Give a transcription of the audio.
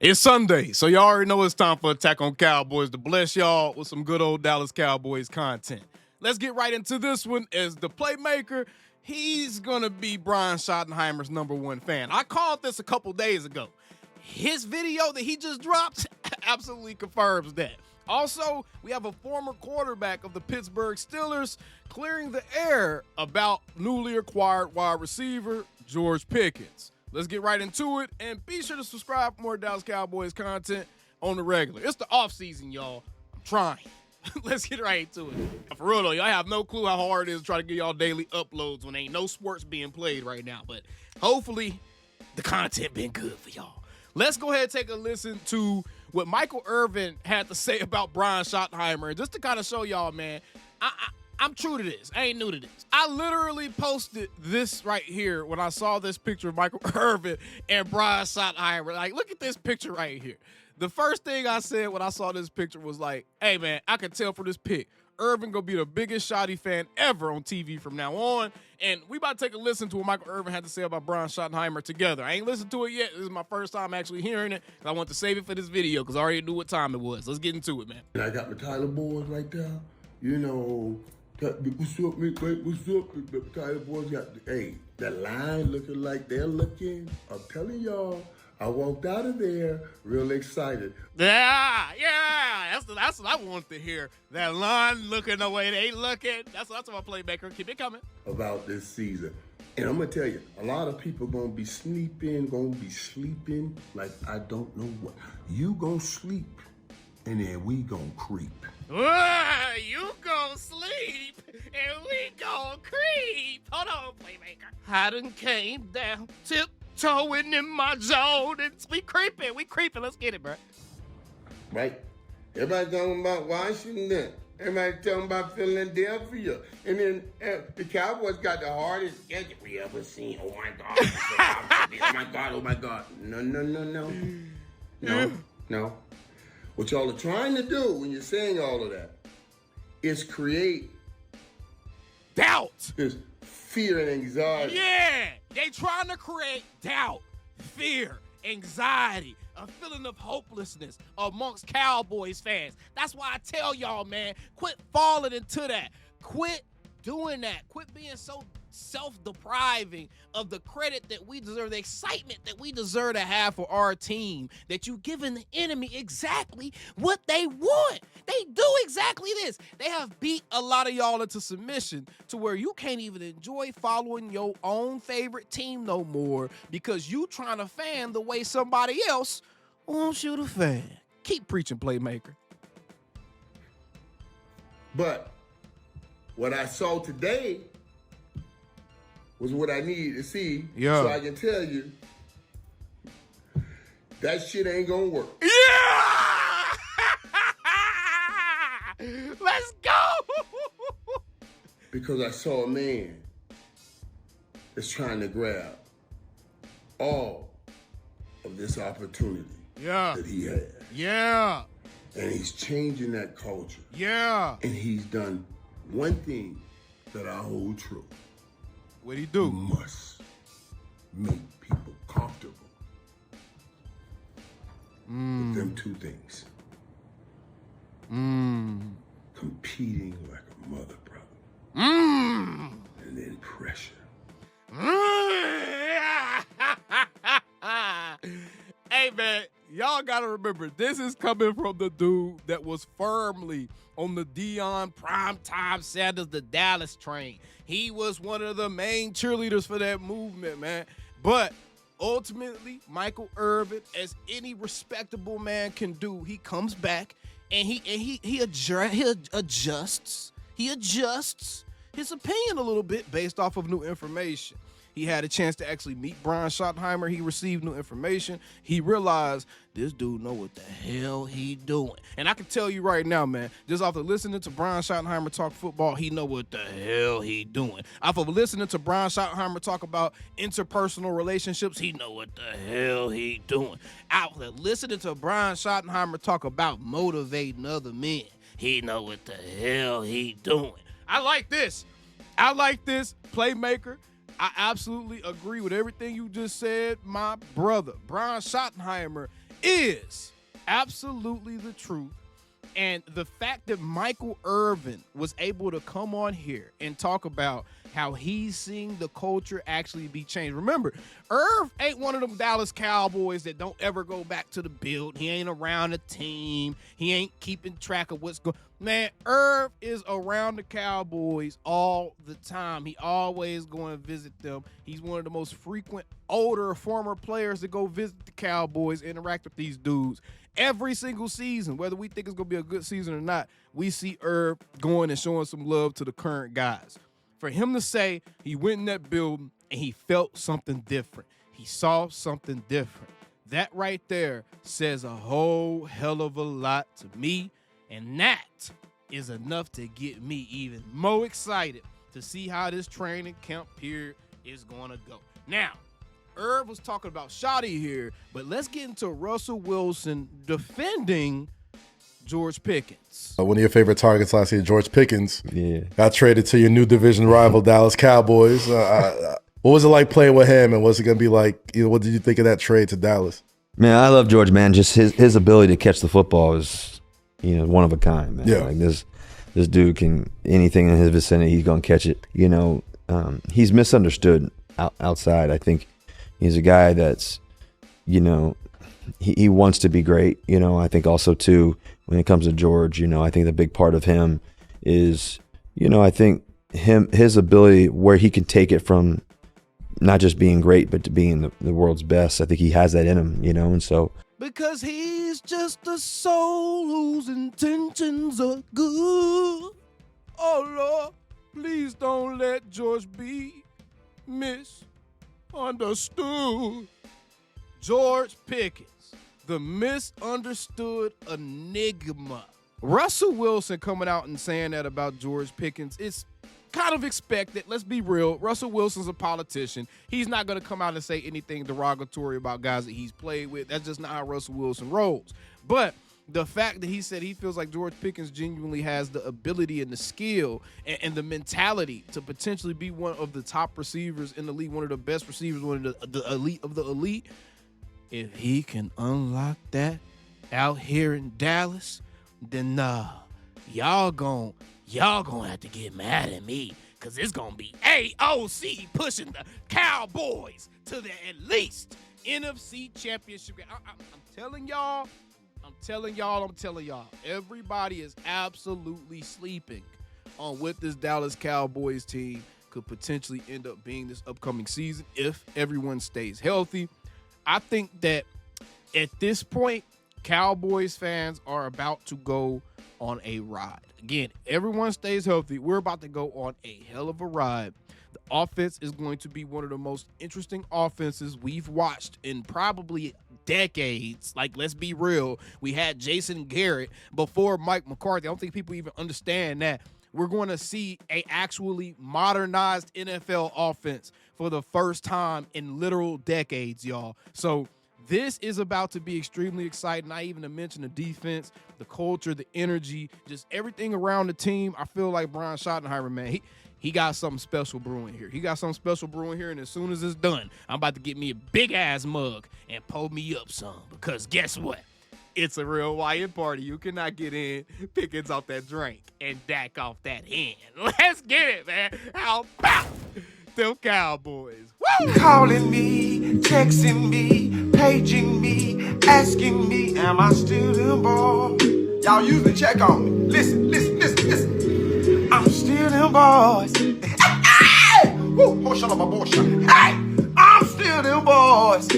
It's Sunday, so y'all already know it's time for Attack on Cowboys to bless y'all with some good old Dallas Cowboys content. Let's get right into this one. As the playmaker, he's going to be Brian Schottenheimer's #1 fan. I called this a couple days ago. His video that he just dropped absolutely confirms that. Also, we have a former quarterback of the Pittsburgh Steelers clearing the air about newly acquired wide receiver George Pickens. Let's get right into it, and be sure to subscribe for more Dallas Cowboys content on the regular. It's the offseason, y'all. I'm trying. Let's get right into it. For real, though, y'all have no clue how hard it is to try to get y'all daily uploads when ain't no sports being played right now. But hopefully, the content been good for y'all. Let's go ahead and take a listen to what Michael Irvin had to say about Brian Schottenheimer. And just to kind of show y'all, man, I'm true to this. I ain't new to this. I literally posted this right here when I saw this picture of Michael Irvin and Brian Schottenheimer. Like, look at this picture right here. The first thing I said when I saw this picture was like, hey, man, I can tell from this pic, Irvin gonna be the biggest Shotty fan ever on TV from now on. And we about to take a listen to what Michael Irvin had to say about Brian Schottenheimer together. I ain't listened to it yet. This is my first time actually hearing it. I want to save it for this video because I already knew what time it was. Let's get into it, man. And I got my Tyler boys right there. You know, what's up, Mick? What's up? The Tyler boys got, hey, that line looking like they're looking. I'm telling y'all, I walked out of there real excited. Yeah, that's what I want to hear. That line looking the way they looking. That's my playmaker. Keep it coming. About this season. And I'm going to tell you, a lot of people going to be sleeping like I don't know what. You going to sleep, and then we going to creep. You gon' sleep and we gon' creep. Hold on, playmaker. I done came down, tiptoeing in my zone, and we creeping. Let's get it, bro. Right? Everybody talking about Washington. Everybody talking about Philadelphia. And then the Cowboys got the hardest schedule we ever seen. Oh, my God. Oh, my God. No. What y'all are trying to do when you're saying all of that is create doubt. Is fear and anxiety. Yeah, they trying to create doubt, fear, anxiety, a feeling of hopelessness amongst Cowboys fans. That's why I tell y'all, man, quit falling into that. Quit doing that. Quit being so self-depriving of the credit that we deserve, the excitement that we deserve to have for our team, that you giving the enemy exactly what they want. They do exactly this. They have beat a lot of y'all into submission to where you can't even enjoy following your own favorite team no more because you trying to fan the way somebody else wants you to fan. Keep preaching, playmaker. But what I saw today was what I needed to see, so I can tell you that shit ain't gonna work. Yeah! Let's go! Because I saw a man that's trying to grab all of this opportunity that he has. Yeah. And he's changing that culture. Yeah. And he's done one thing that I hold true. What'd he do? You must make people comfortable with them two things. Competing like a mother, brother. And then pressure. Hey, man, y'all got to remember, this is coming from the dude that was firmly on the Deion Primetime Sanders, the Dallas train. He was one of the main cheerleaders for that movement, man. But ultimately, Michael Irvin, as any respectable man can do, he comes back and he adjusts his opinion a little bit based off of new information. He had a chance to actually meet Brian Schottenheimer. He received new information. He realized this dude know what the hell he doing. And I can tell you right now, man, just off of listening to Brian Schottenheimer talk football, he know what the hell he doing. Off of listening to Brian Schottenheimer talk about interpersonal relationships, he know what the hell he doing. Out of listening to Brian Schottenheimer talk about motivating other men, he know what the hell he doing. I like this, playmaker. I absolutely agree with everything you just said, my brother. Brian Schottenheimer is absolutely the truth. And the fact that Michael Irvin was able to come on here and talk about how he's seeing the culture actually be changed. Remember, Irv ain't one of them Dallas Cowboys that don't ever go back to the build. He ain't around the team. He ain't keeping track of what's going on. Man, Irv is around the Cowboys all the time. He always going to visit them. He's one of the most frequent older former players to go visit the Cowboys, interact with these dudes. Every single season, whether we think it's going to be a good season or not, we see Irv going and showing some love to the current guys. For him to say he went in that building and he felt something different, he saw something different, that right there says a whole hell of a lot to me, and that is enough to get me even more excited to see how this training camp period is going to go. Now, Irv was talking about Schotty here, but let's get into Russell Wilson defending George Pickens. One of your favorite targets last year, George Pickens, got traded to your new division rival, Dallas Cowboys. What was it like playing with him, and what's it going to be like? What did you think of that trade to Dallas? Man, I love George, man. Just his ability to catch the football is, one of a kind, man. Yeah. Like this dude can, anything in his vicinity, he's going to catch it. He's misunderstood outside. I think he's a guy that's, he wants to be great. I think also, too, when it comes to George, I think the big part of him is, I think his ability where he can take it from not just being great, but to being the world's best. I think he has that in him, and so. Because he's just a soul whose intentions are good. Oh, Lord, please don't let George be misunderstood. George Pickens, the misunderstood enigma. Russell Wilson coming out and saying that about George Pickens, it's kind of expected. Let's be real. Russell Wilson's a politician. He's not going to come out and say anything derogatory about guys that he's played with. That's just not how Russell Wilson rolls. But the fact that he said he feels like George Pickens genuinely has the ability and the skill and the mentality to potentially be one of the top receivers in the league, one of the best receivers, one of the elite of the elite. If he can unlock that out here in Dallas, then y'all gonna have to get mad at me, because it's gonna be AOC pushing the Cowboys to the at least NFC Championship. I'm telling y'all. Everybody is absolutely sleeping on what this Dallas Cowboys team could potentially end up being this upcoming season if everyone stays healthy. I think that at this point, Cowboys fans are about to go on a ride. Again, everyone stays healthy. We're about to go on a hell of a ride. The offense is going to be one of the most interesting offenses we've watched in probably decades. Like, let's be real. We had Jason Garrett before Mike McCarthy. I don't think people even understand that. We're going to see a actually modernized NFL offense for the first time in literal decades, y'all. So this is about to be extremely exciting. Not even to mention the defense, the culture, the energy, just everything around the team. I feel like Brian Schottenheimer, man, he got something special brewing here. And as soon as it's done, I'm about to get me a big-ass mug and pull me up some, because guess what? It's a real Wyatt party. You cannot get in Pickens off that drink and Dak off that hand. Let's get it, man. How about them Cowboys? Woo! Calling me, texting me, paging me, asking me, am I still the ball? Y'all usually check on me. Listen. I'm still them boys. Hey! Woo! Hey! I'm still them boys.